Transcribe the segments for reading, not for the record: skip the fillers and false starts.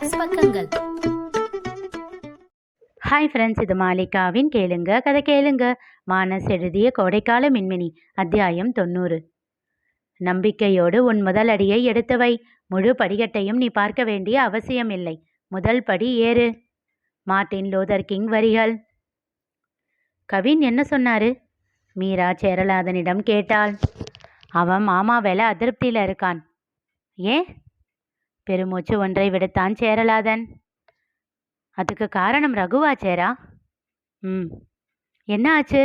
Plus பக்கங்கள். Hi friends, இது மாலிகாவின் கேளுங்க கதை கேளுங்க. மானஸ் எழுதிய கோடைக்கால மின்மினி அத்தியாயம் 90. நம்பிக்கையோடு உன் முதல் அடியை எடுத்து வை. முழு படிக்கட்டையும் நீ பார்க்க வேண்டிய அவசியமில்லை. முதல் படி ஏறு. மார்ட்டின் லூதர் கிங் வரிகள். கவின் என்ன சொன்னாரு? மீரா சேரலாதனிடம் கேட்டாள். அவன் மாமா வேலை அதிருப்தியில் இருக்கான். ஏன்? பெருமூச்சு ஒன்றை விடுத்தான் சேரலாதன். அதுக்கு காரணம் ரகுவா சேரா? என்ன ஆச்சு?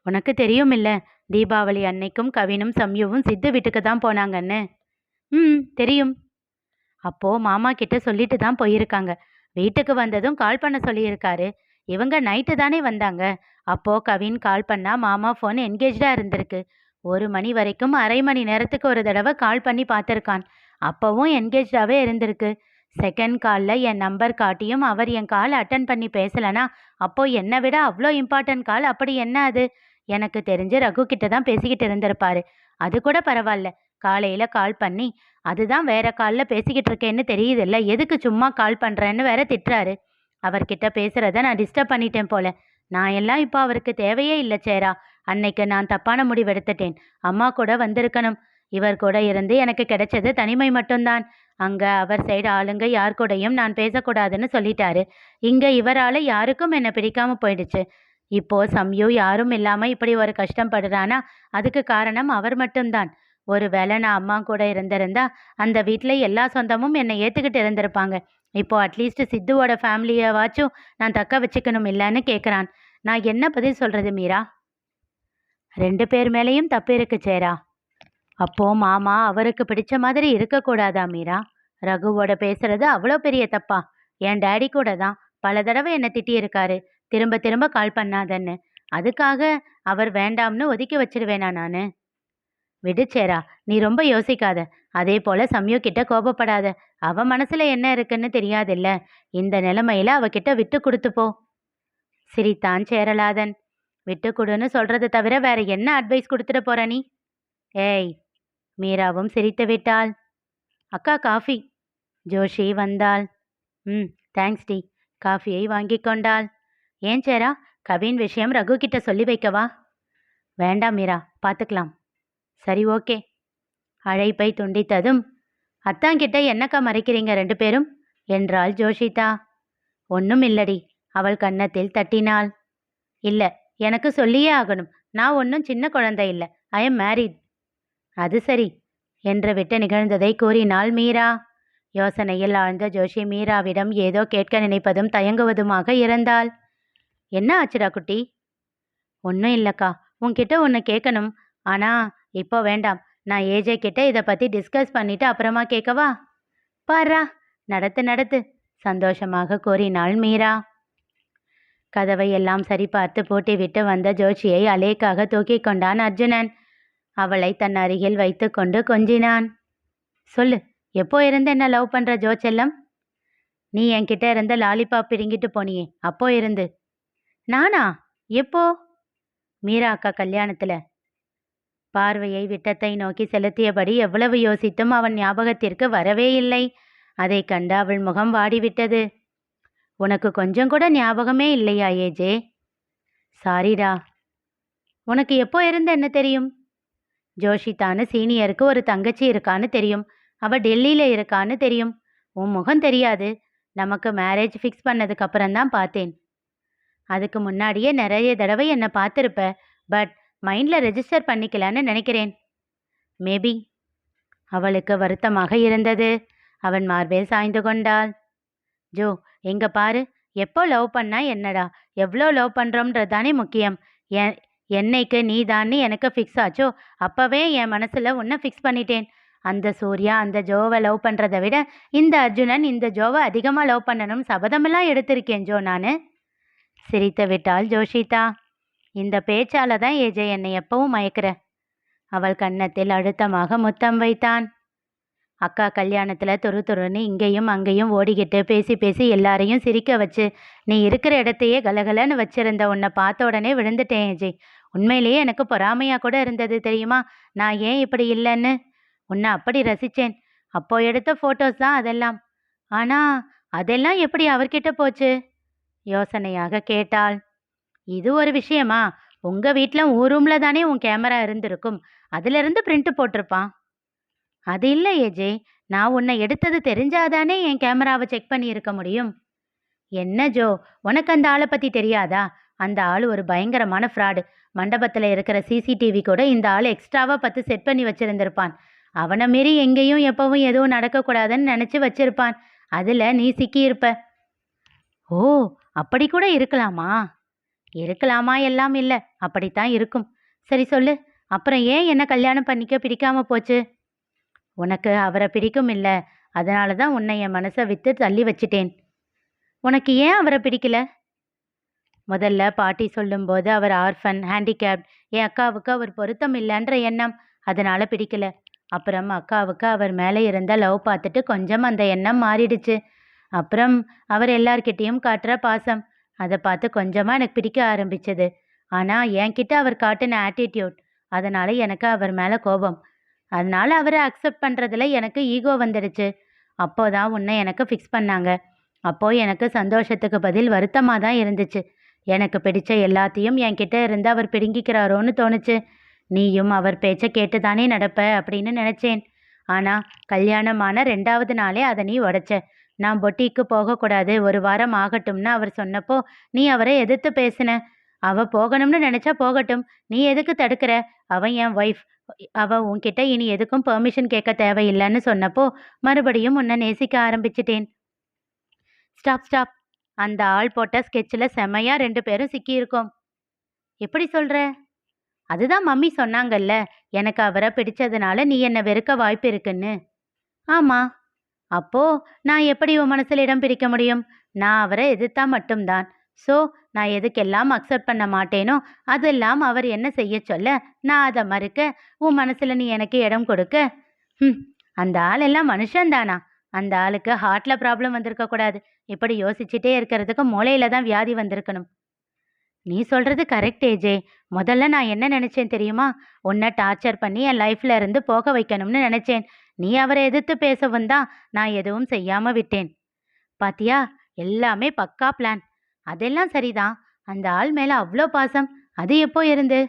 உனக்கு தெரியும் இல்லை, தீபாவளி அன்னைக்கும் கவினும் சம்யுவும் சித்து வீட்டுக்கு தான் போனாங்கன்னு. தெரியும். அப்போது மாமா கிட்ட சொல்லிட்டு தான் போயிருக்காங்க. வீட்டுக்கு வந்ததும் கால் பண்ண சொல்லியிருக்காரு. இவங்க நைட்டு தானே வந்தாங்க. அப்போது கவின் கால் பண்ணால் மாமா ஃபோன் என்கேஜாக இருந்திருக்கு. 1 மணி வரைக்கும் அரை மணி நேரத்துக்கு ஒரு தடவை கால் பண்ணி பார்த்துருக்கான். அப்போவும் என்கேஜாகவே இருந்திருக்கு. செகண்ட் காலில் என் நம்பர் காட்டியும் அவர் என் கால் அட்டன் பண்ணி பேசலைனா அப்போது என்னை விட அவ்வளோ இம்பார்ட்டன்ட் கால். அப்படி என்ன அது? எனக்கு தெரிஞ்சு ரகு கிட்ட தான் பேசிக்கிட்டு இருந்திருப்பாரு. அது கூட பரவாயில்ல. காலையில் கால் பண்ணி அதுதான் வேற காலில் பேசிக்கிட்டு இருக்கேன்னு தெரியுதில்ல, எதுக்கு சும்மா கால் பண்ணுறேன்னு வேற திட்டுறாரு. அவர்கிட்ட பேசுகிறத நான் டிஸ்டர்ப் பண்ணிட்டேன் போல. நான் எல்லாம் இப்போ அவருக்கு தேவையே இல்லை சேரா. அன்னைக்கு நான் தப்பான முடிவெடுத்துட்டேன். அம்மா கூட வந்திருக்கணும். இவர் கூட இருந்து எனக்கு கிடைச்சது தனிமை மட்டும்தான். அங்கே அவர் சைடு ஆளுங்க யார் கூடயும் நான் பேசக்கூடாதுன்னு சொல்லிட்டாரு. இங்கே இவரால் யாருக்கும் என்னை பிடிக்காம போயிடுச்சு. இப்போது சம்யு யாரும் இல்லாமல் இப்படி ஒரு கஷ்டம் படுறானா அதுக்கு காரணம் அவர் மட்டும்தான். ஒரு வேளை நான் அம்மா கூட இருந்திருந்தா அந்த வீட்டில் எல்லா சொந்தமும் என்னை ஏற்றுக்கிட்டு இருந்திருப்பாங்க. இப்போது அட்லீஸ்ட் சித்துவோட ஃபேமிலியாவாச்சும் நான் தக்க வச்சுக்கணும் இல்லைன்னு கேட்குறான். நான் என்ன பதில் சொல்கிறது மீரா? 2 பேர் மேலேயும் தப்பு இருக்கு சேரா. அப்போ மாமா அவருக்கு பிடிச்ச மாதிரி இருக்கக்கூடாதா மீரா? ரகுவோட பேசுறது அவ்வளோ பெரிய தப்பா? என் டேடி கூட தான் பல தடவை என்னை திட்டியிருக்காரு, திரும்ப திரும்ப கால் பண்ணாதன்னு. அதுக்காக அவர் வேண்டாம்னு ஒதுக்கி வச்சிருவேனா நான்? விடுச்சேரா, நீ ரொம்ப யோசிக்காத. அதே போல சம்யு கிட்ட கோபப்படாத. அவ மனசுல என்ன இருக்குன்னு தெரியாதில்ல. இந்த நிலைமையில அவகிட்ட விட்டு கொடுத்துப்போ. சிரித்தான் சேரலாதன். விட்டு கொடுன்னு சொல்றதை தவிர வேற என்ன அட்வைஸ் கொடுத்துட்டு போற நீ? ஏய். மீராவும் சிரித்து விட்டாள். அக்கா காஃபி. ஜோஷி வந்தாள். தேங்க்ஸ் டி. காஃபியை வாங்கி கொண்டாள். ஏன் சேரா, கவின் விஷயம் ரகு கிட்ட சொல்லி வைக்கவா? வேண்டாம் மீரா, பார்த்துக்கலாம். சரி, ஓகே. அழைப்பை துண்டித்ததும், அத்தாங்கிட்ட என்னக்கா மறைக்கிறீங்க 2 பேரும் என்றாள் ஜோஷிதா. ஒன்றும் இல்லடி. அவள் கன்னத்தில் தட்டினாள். இல்லை, எனக்கு சொல்லியே ஆகணும். நான் ஒன்றும் சின்ன குழந்தை இல்லை. I am married. அது சரி என்று விட்டு நிகழ்ந்ததை கூறினாள் மீரா. யோசனையில் ஆழ்ந்த ஜோஷி மீராவிடம் ஏதோ கேட்க நினைப்பதும் தயங்குவதுமாக இருந்தாள். என்ன ஆச்சுடா குட்டி? ஒன்றும் இல்லைக்கா, உன்கிட்ட ஒன்று கேட்கணும். ஆனால் இப்போ வேண்டாம். நான் ஏஜே கிட்ட இதை பற்றி டிஸ்கஸ் பண்ணிட்டு அப்புறமா கேட்கவா? பாரா, நடத்து சந்தோஷமாக கூறினாள் மீரா. கதவை எல்லாம் சரி பார்த்து பூட்டிவிட்டு வந்த ஜோஷியை அலேக்காக தூக்கி கொண்டான் அர்ஜுனன். அவளை தன் அருகில் வைத்து கொண்டு கொஞ்சினான். சொல்லு, எப்போ இருந்து என்ன லவ் பண்ணுற ஜோ செல்லம்? நீ என்கிட்ட இருந்த லாலிபாப் பிடுங்கிட்டு போனியே, அப்போ இருந்து. நானா? எப்போ? மீரா அக்கா கல்யாணத்தில். பார்வையை விட்டத்தை நோக்கி செலுத்தியபடி எவ்வளவு யோசித்தும் அவன் ஞாபகத்திற்கு வரவே இல்லை. அதை கண்டு அவள் முகம் வாடிவிட்டது. உனக்கு கொஞ்சம் கூட ஞாபகமே இல்லையா ஏஜே? சாரிடா. உனக்கு எப்போ இருந்து என்ன தெரியும்? ஜோஷிதான்னு சீனியருக்கு ஒரு தங்கச்சி இருக்கான்னு தெரியும். அவள் டெல்லியில் இருக்கான்னு தெரியும். உன் முகம் தெரியாது. நமக்கு மேரேஜ் ஃபிக்ஸ் பண்ணதுக்கு அப்புறம்தான் பார்த்தேன். அதுக்கு முன்னாடியே நிறைய தடவை என்னை பார்த்துருப்ப. பட் மைண்டில் ரெஜிஸ்டர் பண்ணிக்கலான்னு நினைக்கிறேன். மேபி. அவளுக்கு வருத்தமாக இருந்தது. அவன் மார்பேல் சாய்ந்து கொண்டாள். ஜோ, எங்க பாரு, எப்போ லவ் பண்ணா என்னடா, எவ்வளோ லவ் பண்ணுறோம்ன்றதானே முக்கியம். என்னைக்கு நீ தான்னு எனக்கு ஃபிக்ஸ் ஆச்சோ அப்போவே என் மனசில் உன்னை ஃபிக்ஸ் பண்ணிட்டேன். அந்த சூர்யா அந்த ஜோவை லவ் பண்ணுறதை விட இந்த அர்ஜுனன் இந்த ஜோவை அதிகமாக லவ் பண்ணணும் சபதமெல்லாம் எடுத்திருக்கேன் ஜோ நான். சிரித்து விட்டாள் ஜோஷிதா. இந்த பேச்சால தான் ஏஜே என்னை எப்பவும் மயக்கிற. அவள் கன்னத்தில் அழுத்தமாக முத்தம் வைத்தான். அக்கா கல்யாணத்தில் துருன்னு இங்கேயும் அங்கேயும் ஓடிக்கிட்டு பேசி பேசி எல்லாரையும் சிரிக்க வச்சு நீ இருக்கிற இடத்தையே கலகலன்னு வச்சிருந்த உன்னை பார்த்த உடனே விழுந்துட்டேன் ஏஜே. உண்மையிலேயே எனக்கு பொறாமையாக கூட இருந்தது தெரியுமா, நான் ஏன் இப்படி இல்லைன்னு. உன்னை அப்படி ரசித்தேன். அப்போ எடுத்த ஃபோட்டோஸ் தான் அதெல்லாம். ஆனா அதெல்லாம் எப்படி அவர்கிட்ட போச்சு? யோசனையாக கேட்டாள். இது ஒரு விஷயமா? உங்க வீட்ல உன் ரூம்ல தானே உன் கேமரா இருந்திருக்கும். அதிலிருந்து பிரிண்ட் போட்டிருப்பான். அது இல்ல ஏஜே. நான் உன்னை எடுத்தது தெரிஞ்சாதானே என் கேமராவை செக் பண்ணி இருக்க முடியும். என்ன ஜோ, உனக்கு அந்த ஆளை பத்தி தெரியாதா? அந்த ஆள் ஒரு பயங்கரமான ஃப்ராடு. மண்டபத்துல இருக்கிற சிசிடிவி கூட இந்த ஆள் எக்ஸ்ட்ராவா 10 செட் பண்ணி வச்சிருந்திருப்பான். அவனை மீறி எங்கேயும் எப்பவும் எதுவும் நடக்கக்கூடாதுன்னு நினைச்சு வச்சிருப்பான். அதுல நீ சிக்கியிருப்ப. ஓ, அப்படி கூட இருக்கலாமா? இருக்கலாமா எல்லாம் இல்ல, அப்படித்தான் இருக்கும். சரி சொல்லு, அப்புறம் ஏன் என்ன கல்யாணம் பண்ணிக்க பிடிக்காம போச்சு? உனக்கு அவரை பிடிக்கும் இல்ல, அதனால தான் உன்னை என் மனசை விட்டு தள்ளி வச்சிட்டேன். உனக்கு ஏன் அவரை பிடிக்கல? முதல்ல பாட்டி சொல்லும்போது அவர் ஆர்ஃபன், ஹேண்டிகேப்ட். என் அக்காவுக்கு அவர் பொருத்தம் இல்லைன்ற எண்ணம், அதனால பிடிக்கல. அப்புறம் அக்காவுக்கு அவர் மேலே இருந்த லவ் பார்த்துட்டு கொஞ்சம் அந்த எண்ணம் மாறிடுச்சு. அப்புறம் அவர் எல்லார்கிட்டேயும் காட்டுற பாசம், அதை பார்த்து கொஞ்சமாக எனக்கு பிடிக்க ஆரம்பிச்சது. ஆனால் என்கிட்ட அவர் காட்டின ஆட்டிடியூட், அதனால எனக்கு அவர் மேலே கோபம். அதனால அவரை அக்செப்ட் பண்ணுறதுல எனக்கு ஈகோ வந்துடுச்சு. அப்போதான் உன்னை எனக்கு ஃபிக்ஸ் பண்ணாங்க. அப்போ எனக்கு சந்தோஷத்துக்கு பதில் வருத்தமாக தான் இருந்துச்சு. எனக்கு பிடிச்ச எல்லாத்தையும் என்கிட்ட இருந்து அவர் பிடுங்கிக்கிறாரோன்னு தோணுச்சு. நீயும் அவர் பேச்சை கேட்டுதானே நடப்ப அப்படின்னு நினைச்சேன். ஆனா கல்யாணமான 2வது நாளே அதை நீ உடைச்ச. நான் பொட்டிக்கு போகக்கூடாது, ஒரு வாரம் ஆகட்டும்னு அவர் சொன்னப்போ நீ அவரை எதிர்த்து பேசின. அவ போகணும்னு நினைச்சா போகட்டும், நீ எதுக்கு தடுக்கிற? அவன் என் ஒய்ஃப். அவ உன்கிட்ட இனி எதுக்கும் பெர்மிஷன் கேட்க தேவையில்லைன்னு சொன்னப்போ மறுபடியும் உன்னை நேசிக்க ஆரம்பிச்சிட்டேன். Stop stop. அந்த ஆள் போட்ட ஸ்கெட்சில் செமையா 2 பேரும் சிக்கியிருக்கோம். எப்படி சொல்ற? அதுதான் மம்மி சொன்னாங்கல்ல, எனக்கு அவரை பிடிச்சதுனால நீ என்னை வெறுக்க வாய்ப்பு இருக்குன்னு. ஆமா. அப்போ நான் எப்படி உன் மனசுல இடம் பிடிக்க முடியும்? நான் அவரை எதிர்த்தா மட்டும்தான். ஸோ நான் எதுக்கெல்லாம் அக்செப்ட் பண்ண மாட்டேனோ அதெல்லாம் அவர் என்ன செய்ய சொல்ல நான் அதை மறுக்க, உன் மனசுல நீ எனக்கு இடம் கொடுக்க. ம். அந்த ஆள் எல்லாம் மனுஷன்தானா? அந்த ஆளுக்கு ஹார்ட்ல ப்ராப்ளம் வந்திருக்க கூடாது. இப்படி யோசிச்சுட்டே இருக்கிறதுக்கு மூளையில தான் வியாதி வந்திருக்கணும். நீ சொல்றது கரெக்ட் ஏஜே. முதல்ல நான் என்ன நினைச்சேன் தெரியுமா? உன்னை டார்ச்சர் பண்ணி என் லைஃப்ல இருந்து போக வைக்கணும்னு நினைச்சேன். நீ அவரை எதிர்த்து பேசவும் தான் நான் எதுவும் செய்யாம விட்டேன். பாத்தியா, எல்லாமே பக்கா பிளான். அதெல்லாம் சரிதான். அந்த ஆள் மேல அவ்வளோ பாசம், அது எப்போ இருந்து?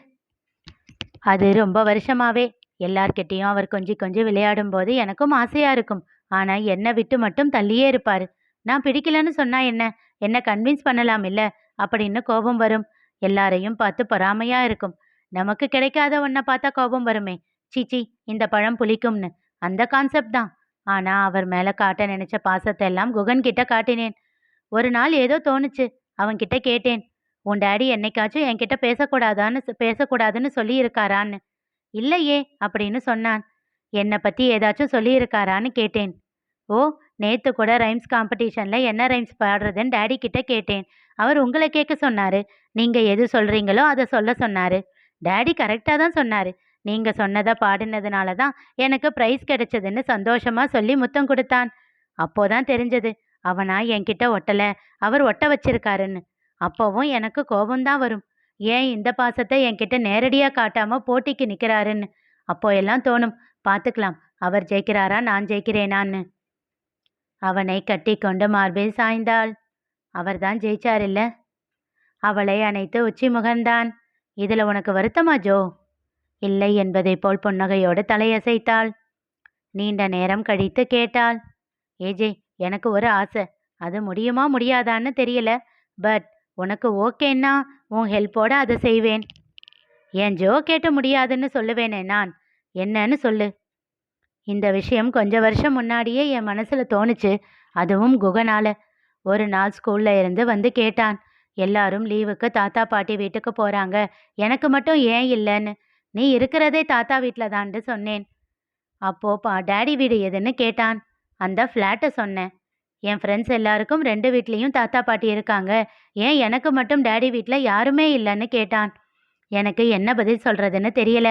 அது ரொம்ப வருஷமாவே. எல்லார்கிட்டயும் அவர் கொஞ்சி கொஞ்சி விளையாடும் போது எனக்கும் ஆசையா இருக்கும். ஆனா என்னை விட்டு மட்டும் தள்ளியே இருப்பாரு. நான் பிடிக்கலன்னு சொன்னா என்ன? என்ன கன்வின்ஸ் பண்ணலாம் இல்ல அப்படின்னு கோபம் வரும். எல்லாரையும் பார்த்து பொறாமையா இருக்கும். நமக்கு கிடைக்காத ஒன்ன பார்த்தா கோபம் வருமே. சீச்சி, இந்த பழம் புளிக்கும்னு. அந்த கான்செப்ட் தான். ஆனா அவர் மேல காட்ட நினைச்ச பாசத்தை எல்லாம் குகன் கிட்ட காட்டினேன். ஒரு நாள் ஏதோ தோணுச்சு. அவன்கிட்ட கேட்டேன், உன் டேடி என்னைக்காச்சும் என்கிட்ட பேசக்கூடாதுன்னு சொல்லி இருக்காரான்னு. இல்லையே அப்படின்னு சொன்னான். என்னை பத்தி ஏதாச்சும் சொல்லி இருக்காரான்னு கேட்டேன். ஓ, நேத்து கூட ரைம்ஸ் காம்படிஷன்ல என்ன ரைம்ஸ் பாடுறதுன்னு டேடி கிட்ட கேட்டேன். அவர் உங்களை கேட்க சொன்னாரு. நீங்க எது சொல்றீங்களோ அதை சொல்ல சொன்னாரு. டேடி கரெக்டா தான் சொன்னாரு. நீங்க சொன்னதை பாடினதுனால தான் எனக்கு ப்ரைஸ் கிடைச்சதுன்னு சந்தோஷமா சொல்லி முத்தம் கொடுத்தான். அப்போதான் தெரிஞ்சது அவனா என்கிட்ட ஒட்டல, அவர் ஒட்ட வச்சிருக்காருன்னு. அப்போவும் எனக்கு கோபம்தான் வரும். ஏன் இந்த பாசத்தை என்கிட்ட நேரடியா காட்டாம போட்டிக்கு நிக்கிறாருன்னு. அப்போ எல்லாம் தோணும், பார்த்துக்கலாம் அவர் ஜெயிக்கிறாரா நான் ஜெயிக்கிறேனான்னு. அவனை கட்டிக்கொண்டு மார்பில் சாய்ந்தாள். அவர்தான் ஜெயிச்சார் இல்ல? அவளை அணைத்து உச்சி முகர்ந்தான். இதுல உனக்கு வருத்தமா ஜோ? இல்லை என்பதை போல் புன்னகையோடு தலையசைத்தாள். நீண்ட நேரம் கழித்து கேட்டாள். ஏஜே, எனக்கு ஒரு ஆசை. அது முடியுமா முடியாதான்னு தெரியல. பட் உனக்கு ஓகேன்னா உன் ஹெல்ப்போட அதை செய்வேன். என் ஜோ கேட்டு முடியாதுன்னு சொல்லுவேனே நான். என்னன்னு சொல்லு. இந்த விஷயம் கொஞ்ச வருஷம் முன்னாடியே என் மனசுல தோணுச்சு. அதுவும் குகனால. ஒரு நாள் ஸ்கூல்ல இருந்து வந்து கேட்டான். எல்லாரும் லீவுக்கு தாத்தா பாட்டி வீட்டுக்கு போறாங்க, எனக்கு மட்டும் ஏன் இல்லைன்னு. நீ இருக்கிறதே தாத்தா வீட்டில் தான்னு சொன்னேன். அப்போ டேடி வீடு எதுன்னு கேட்டான். அந்த ஃப்ளாட்டை சொன்னேன். என் ஃப்ரெண்ட்ஸ் எல்லாருக்கும் 2 வீட்லேயும் தாத்தா பாட்டி இருக்காங்க, ஏன் எனக்கு மட்டும் டேடி வீட்டில் யாருமே இல்லைன்னு கேட்டான். எனக்கு என்ன பதில் சொல்றதுன்னு தெரியல.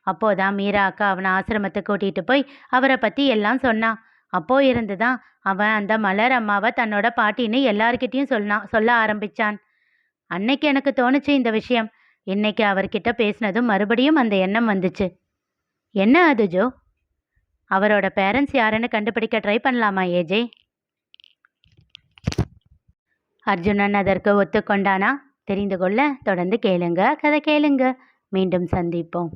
அப்போதான் மீரா அக்கா அவனை ஆசிரமத்துக்கு கூட்டிட்டு போய் அவரை பத்தி எல்லாம் சொன்னான். அப்போ இருந்துதான் அவன் அந்த மலர் அம்மாவை தன்னோட பாட்டின்னு எல்லார்கிட்டயும் சொல்ல ஆரம்பிச்சான். அன்னைக்கு எனக்கு தோணுச்சு இந்த விஷயம். இன்னைக்கு அவர்கிட்ட பேசினதும் மறுபடியும் அந்த எண்ணம் வந்துச்சு. என்ன அது ஜோ? அவரோட பேரண்ட்ஸ் யாருன்னு கண்டுபிடிக்க ட்ரை பண்ணலாமா ஏஜே? அர்ஜுனன் அதற்கு ஒத்துக்கொண்டானா? தெரிந்து கொள்ள தொடர்ந்து கேளுங்க, கதை கேளுங்க. மீண்டும் சந்திப்போம்.